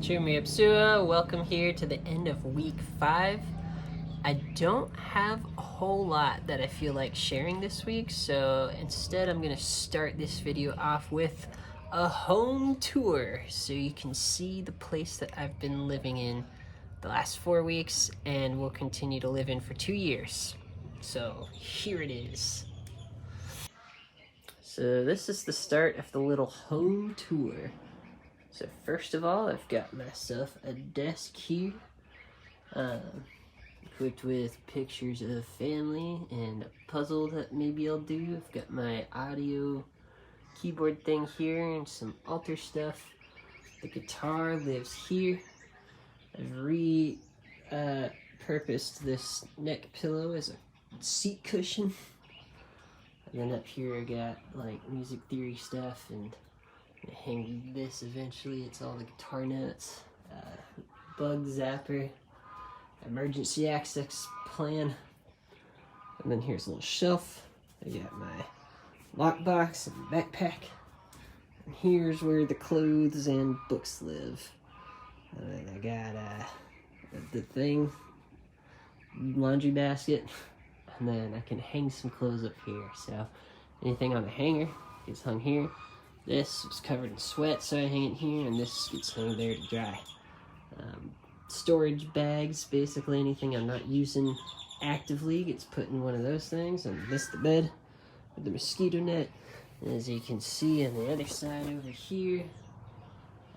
Chumriapsua, welcome here to the end of week 5. I don't have a whole lot that I feel like sharing this week, so instead I'm going to start this video off with a home tour so you can see the place that I've been living in the last 4 weeks and will continue to live in for 2 years. So here it is. So this is the start of the little home tour. So first of all, I've got myself a desk here, equipped with pictures of family and a puzzle that maybe I'll do. I've got my audio keyboard thing here and some altar stuff. The guitar lives here. I've repurposed this neck pillow as a seat cushion. And then up here I got like music theory stuff, and I hang this eventually. It's all the guitar notes, bug zapper, emergency access plan, and then here's a little shelf. I got my lockbox and backpack, and here's where the clothes and books live. And then I got the thing, laundry basket, and then I can hang some clothes up here. So anything on the hanger gets hung here. This was covered in sweat, so I hang it here, and this gets hung there to dry. Storage bags, basically anything I'm not using actively gets put in one of those things, and this the bed with the mosquito net. And as you can see on the other side over here,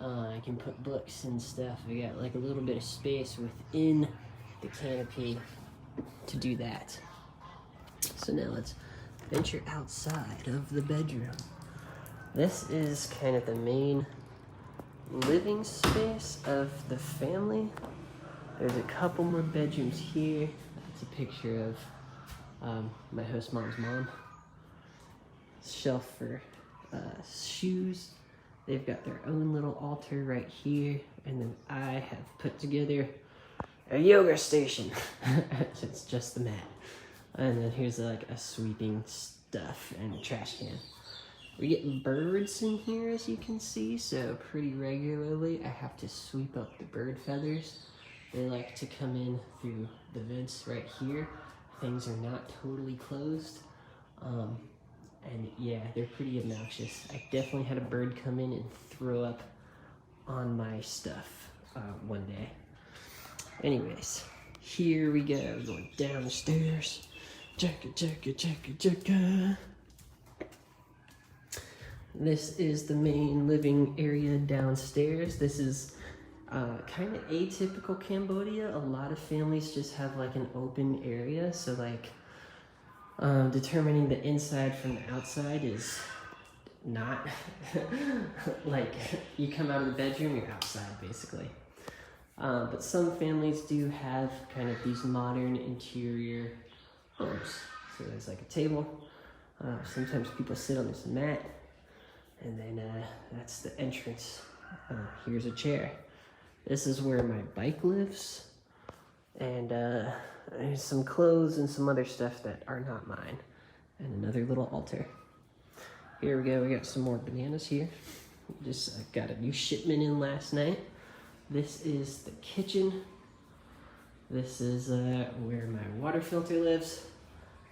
I can put books and stuff. I got like a little bit of space within the canopy to do that. So now let's venture outside of the bedroom. This is kind of the main living space of the family. There's a couple more bedrooms here. That's a picture of my host mom's mom. Shelf for shoes. They've got their own little altar right here. And then I have put together a yoga station. It's just the mat. And then here's like a sweeping stuff and a trash can. We get birds in here, as you can see, so pretty regularly I have to sweep up the bird feathers. They like to come in through the vents right here. Things are not totally closed. And yeah, they're pretty obnoxious. I definitely had a bird come in and throw up on my stuff one day. Anyways, here we go, going down the stairs. Checka. This is the main living area downstairs. This is kind of atypical Cambodia. A lot of families just have like an open area, so like determining the inside from the outside is not like you come out of the bedroom, you're outside basically. But some families do have kind of these modern interior homes. So there's like a table. Sometimes people sit on this mat. And then that's the entrance. Here's a chair. This is where my bike lives. And there's some clothes and some other stuff that are not mine. And another little altar. Here we go, we got some more bananas here. Just got a new shipment in last night. This is the kitchen. This is where my water filter lives.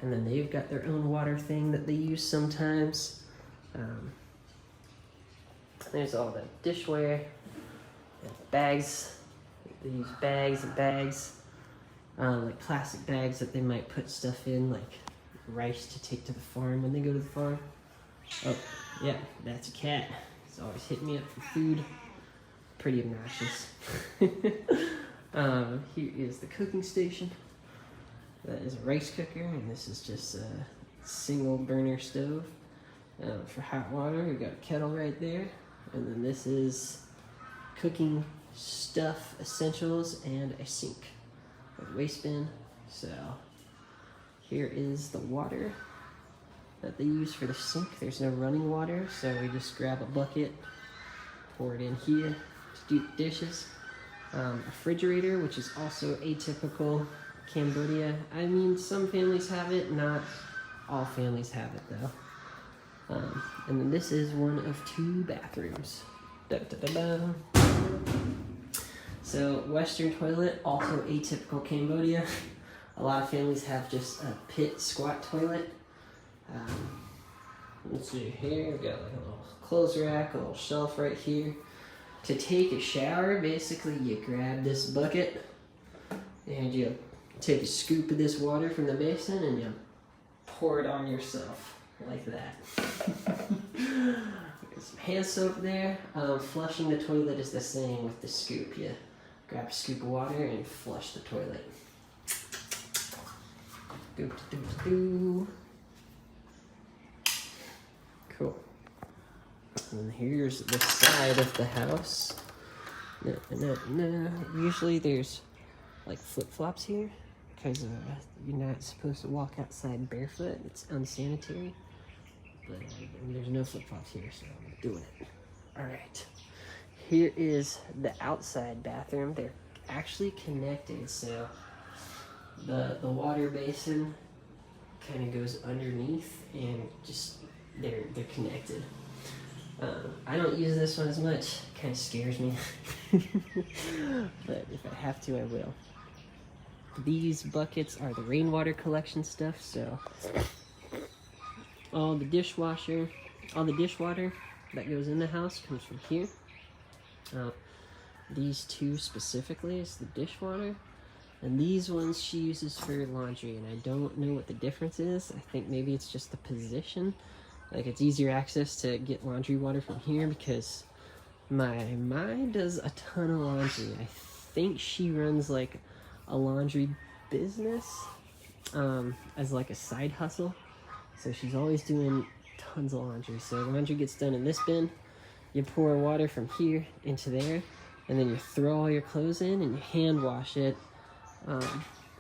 And then they've got their own water thing that they use sometimes. There's all the dishware and bags. They use bags and bags, like plastic bags that they might put stuff in, like rice to take to the farm when they go to the farm. Oh, yeah, that's a cat. He's always hitting me up for food. Pretty obnoxious. Here is the cooking station. That is a rice cooker, and this is just a single burner stove. For hot water, we've got a kettle right there. And then this is cooking stuff, essentials, and a sink with a waste bin. So here is the water that they use for the sink. There's no running water, so we just grab a bucket, pour it in here to do the dishes. A refrigerator, which is also atypical Cambodia. I mean, some families have it, not all families have it though. And then this is one of 2 bathrooms. Da, da, da, da. So Western toilet, also atypical Cambodia. A lot of families have just a pit squat toilet. Let's see here, we've got like a little clothes rack, a little shelf right here. To take a shower, basically you grab this bucket and you take a scoop of this water from the basin and you pour it on yourself like that. Got some hand soap there. Flushing the toilet is the same with the scoop. You grab a scoop of water and flush the toilet. Cool. And here's the side of the house. Usually there's like flip-flops here because you're not supposed to walk outside barefoot. It's unsanitary. But there's no flip-flops here, so I'm doing it. All right. Here is the outside bathroom. They're actually connected, so the water basin kind of goes underneath and just they're connected. I don't use this one as much. It kind of scares me. But if I have to, I will. These buckets are the rainwater collection stuff, so all the dishwater that goes in the house comes from here. These two specifically is the dishwater, and these ones she uses for laundry, and I don't know what the difference is. I think maybe it's just the position. Like, it's easier access to get laundry water from here because my mom does a ton of laundry. I think she runs like a laundry business as like a side hustle. So she's always doing tons of laundry. So laundry gets done in this bin. You pour water from here into there, and then you throw all your clothes in and you hand wash it.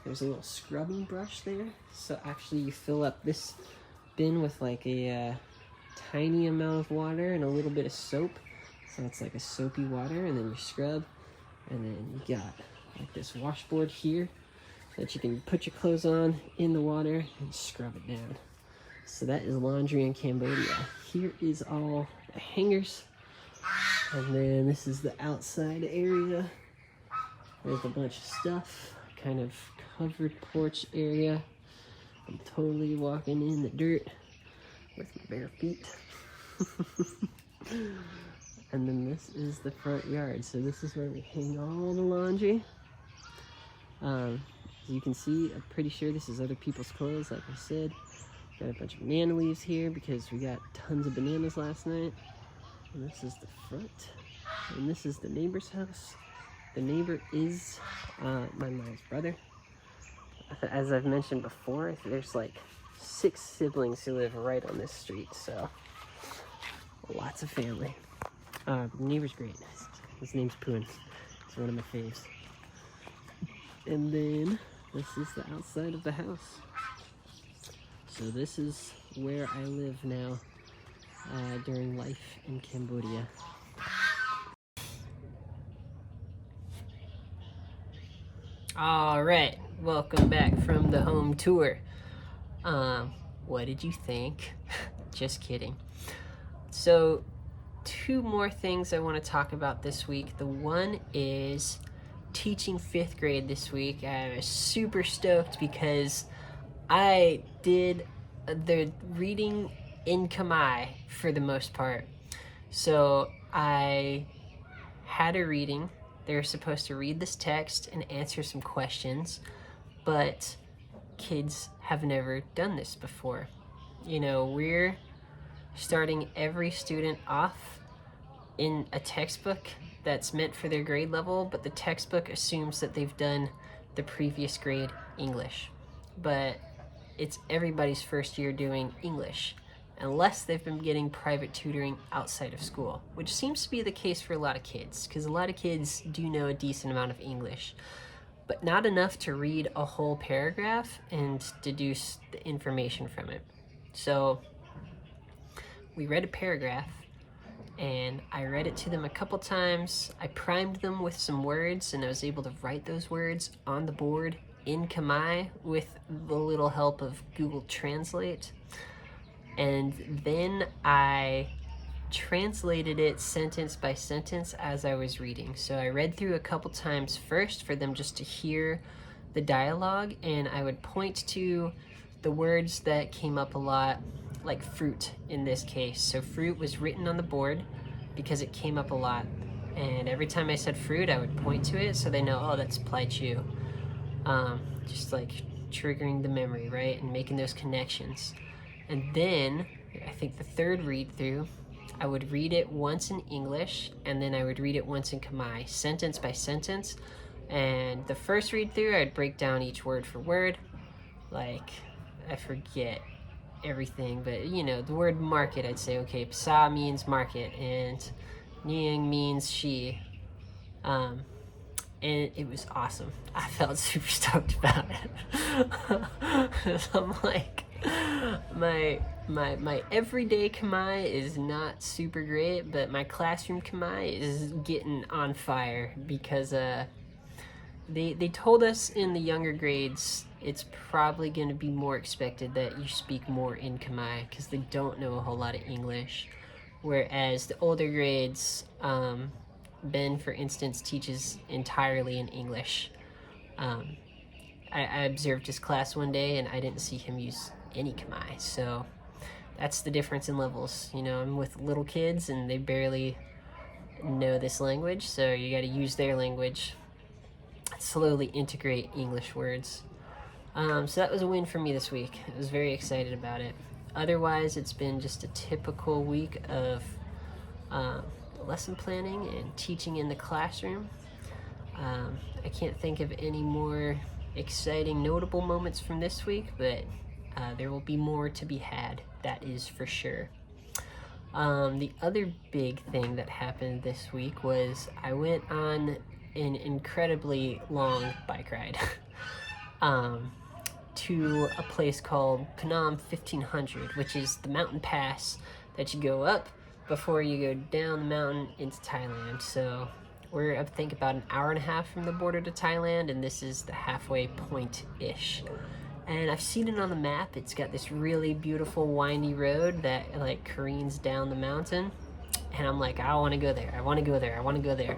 There's a little scrubbing brush there. So actually you fill up this bin with like a tiny amount of water and a little bit of soap. So it's like a soapy water, and then you scrub, and then you got like this washboard here that you can put your clothes on in the water and scrub it down. So that is laundry in Cambodia. Here is all the hangers, and then this is the outside area. There's a bunch of stuff, kind of covered porch area. I'm totally walking in the dirt with my bare feet. And then this is the front yard. So this is where we hang all the laundry. As you can see, I'm pretty sure this is other people's clothes, like I said. Got a bunch of banana leaves here because we got tons of bananas last night. And this is the front. And this is the neighbor's house. The neighbor is my mom's brother. As I've mentioned before, there's like 6 siblings who live right on this street, so lots of family. The neighbor's great. His name's Poon. He's one of my faves. And then this is the outside of the house. So this is where I live now during life in Cambodia. All right, welcome back from the home tour. What did you think? Just kidding. So 2 more things I want to talk about this week. The one is teaching 5th grade this week. I was super stoked because I did the reading in Khmer for the most part. So I had a reading. They were supposed to read this text and answer some questions, but kids have never done this before. You know, we're starting every student off in a textbook that's meant for their grade level, but the textbook assumes that they've done the previous grade English. But it's everybody's first year doing English, unless they've been getting private tutoring outside of school, which seems to be the case for a lot of kids, because a lot of kids do know a decent amount of English, but not enough to read a whole paragraph and deduce the information from it. So we read a paragraph, and I read it to them a couple times. I primed them with some words, and I was able to write those words on the board in Khmer with the little help of Google Translate. And then I translated it sentence by sentence as I was reading. So I read through a couple times first for them just to hear the dialogue, and I would point to the words that came up a lot, like fruit in this case. So fruit was written on the board because it came up a lot. And every time I said fruit, I would point to it so they know, oh, that's Pai Chu. Just like triggering the memory, right? And making those connections. And then, I think the third read through, I would read it once in English, and then I would read it once in Khmer, sentence by sentence. And the first read through, I'd break down each word for word. Like, I forget everything, but you know, the word market, I'd say, okay, Psa means market, and Nying means she. And it was awesome. I felt super stoked about it. I'm like, my everyday Khmer is not super great, but my classroom Khmer is getting on fire because they told us in the younger grades it's probably going to be more expected that you speak more in Khmer because they don't know a whole lot of English, whereas the older grades, Ben, for instance, teaches entirely in English. I observed his class one day and I didn't see him use any Khmer, so that's the difference in levels. You know, I'm with little kids and they barely know this language, so you got to use their language, slowly integrate English words. So that was a win for me this week. I was very excited about it. Otherwise, it's been just a typical week of lesson planning and teaching in the classroom. I can't think of any more exciting, notable moments from this week, but there will be more to be had, that is for sure. The other big thing that happened this week was I went on an incredibly long bike ride to a place called Phnom 1500, which is the mountain pass that you go up before you go down the mountain into Thailand. So we're, I think, about an hour and a half from the border to Thailand, and this is the halfway point-ish. And I've seen it on the map. It's got this really beautiful windy road that like careens down the mountain, and I'm like, I want to go there. I want to go there. I want to go there.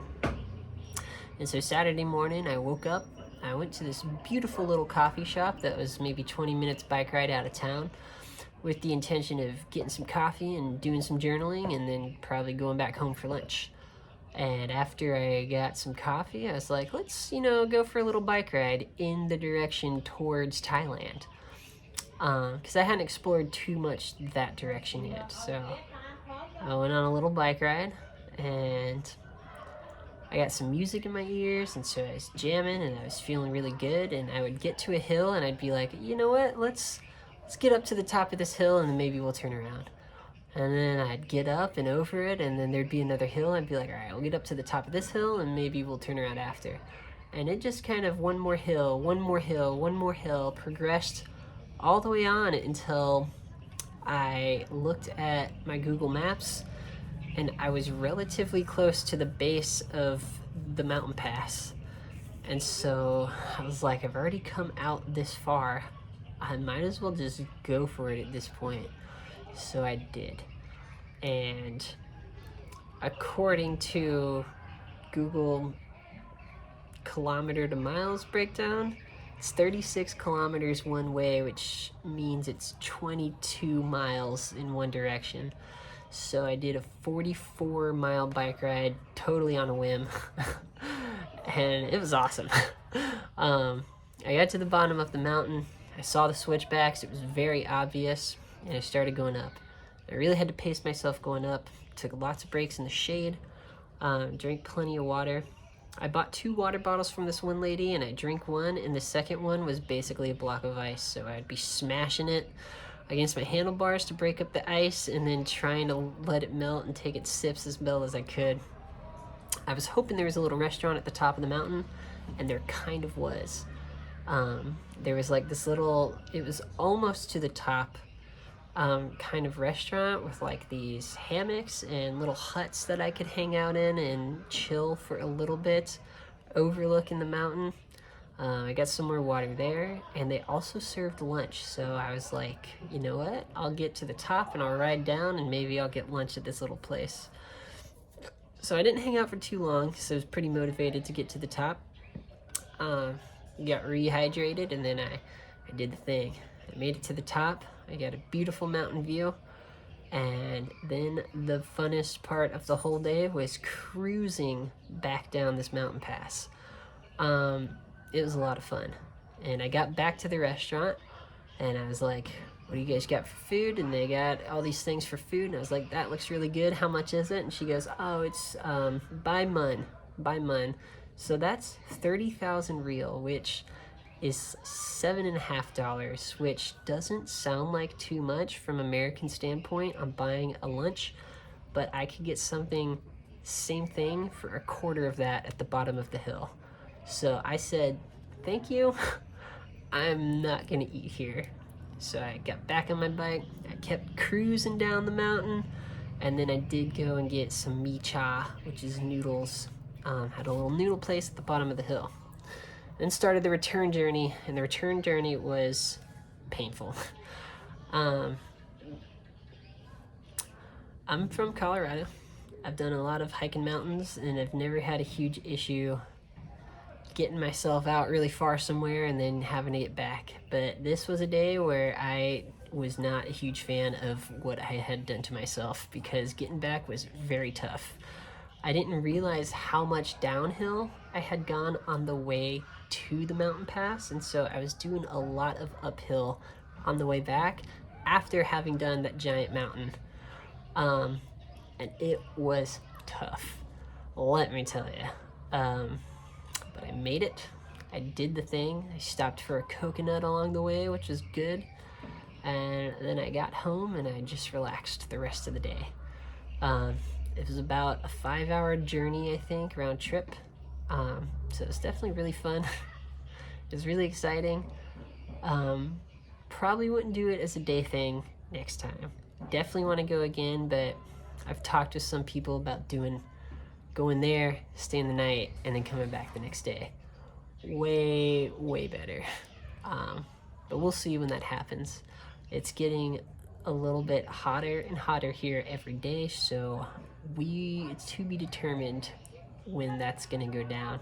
And so Saturday morning, I woke up. I went to this beautiful little coffee shop that was maybe 20 minutes bike ride out of town, with the intention of getting some coffee and doing some journaling and then probably going back home for lunch. And after I got some coffee, I was like, let's, go for a little bike ride in the direction towards Thailand. Because I hadn't explored too much that direction yet. So I went on a little bike ride and I got some music in my ears, and so I was jamming and I was feeling really good. And I would get to a hill and I'd be like, you know what, let's get up to the top of this hill and then maybe we'll turn around. And then I'd get up and over it, and then there'd be another hill. I'd be like, all right, we'll get up to the top of this hill and maybe we'll turn around after. And it just kind of one more hill, progressed all the way on until I looked at my Google Maps and I was relatively close to the base of the mountain pass. And so I was like, I've already come out this far. I might as well just go for it at this point. So I did. And according to Google kilometer to miles breakdown, it's 36 kilometers one way, which means it's 22 miles in one direction. So I did a 44-mile bike ride totally on a whim. And it was awesome. I got to the bottom of the mountain. I saw the switchbacks. It was very obvious. And I started going up. I really had to pace myself going up. Took lots of breaks in the shade. Drank plenty of water. I bought 2 water bottles from this one lady, and I drank one, and the second one was basically a block of ice. So I'd be smashing it against my handlebars to break up the ice, and then trying to let it melt and take its sips as well as I could. I was hoping there was a little restaurant at the top of the mountain, and there kind of was. There was like this little, it was almost to the top, kind of restaurant with like these hammocks and little huts that I could hang out in and chill for a little bit overlooking the mountain. I got some more water there, and they also served lunch. So I was like, you know what? I'll get to the top and I'll ride down, and maybe I'll get lunch at this little place. So I didn't hang out for too long because I was pretty motivated to get to the top. Got rehydrated, and then I did the thing. I made it to the top. I got a beautiful mountain view. And then the funnest part of the whole day was cruising back down this mountain pass. It was a lot of fun. And I got back to the restaurant, and I was like, what do you guys got for food? And they got all these things for food, and I was like, that looks really good. How much is it? And she goes, oh, it's by mun. So that's 30,000 real, which is $7.50, which doesn't sound like too much from American standpoint on buying a lunch, but I could get something same thing for a quarter of that at the bottom of the hill. So I said, thank you, I'm not gonna eat here. So I got back on my bike, I kept cruising down the mountain, and then I did go and get some mi cha, which is noodles. Had a little noodle place at the bottom of the hill. Then started the return journey, and the return journey was painful. I'm from Colorado. I've done a lot of hiking mountains, and I've never had a huge issue getting myself out really far somewhere and then having to get back. But this was a day where I was not a huge fan of what I had done to myself, because getting back was very tough. I didn't realize how much downhill I had gone on the way to the mountain pass, and so I was doing a lot of uphill on the way back after having done that giant mountain. And it was tough, let me tell you. But I made it. I did the thing. I stopped for a coconut along the way, which was good. And then I got home and I just relaxed the rest of the day. It was about a 5-hour journey, I think, round trip. So it was definitely really fun. It was really exciting. Probably wouldn't do it as a day thing next time. Definitely want to go again, but I've talked with some people about going there, staying the night, and then coming back the next day. Way better. But we'll see when that happens. It's getting a little bit hotter and hotter here every day, so it's to be determined when that's gonna go down.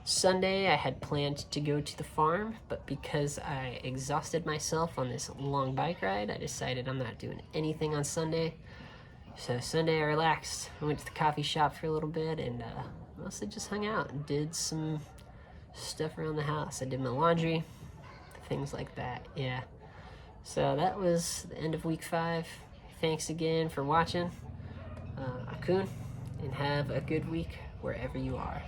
Sunday I had planned to go to the farm, but because I exhausted myself on this long bike ride, I decided I'm not doing anything on Sunday. So Sunday I relaxed. I went to the coffee shop for a little bit and mostly just hung out and did some stuff around the house. I did my laundry, things like that, yeah. So that was the end of week 5. Thanks again for watching. Akun, and have a good week wherever you are.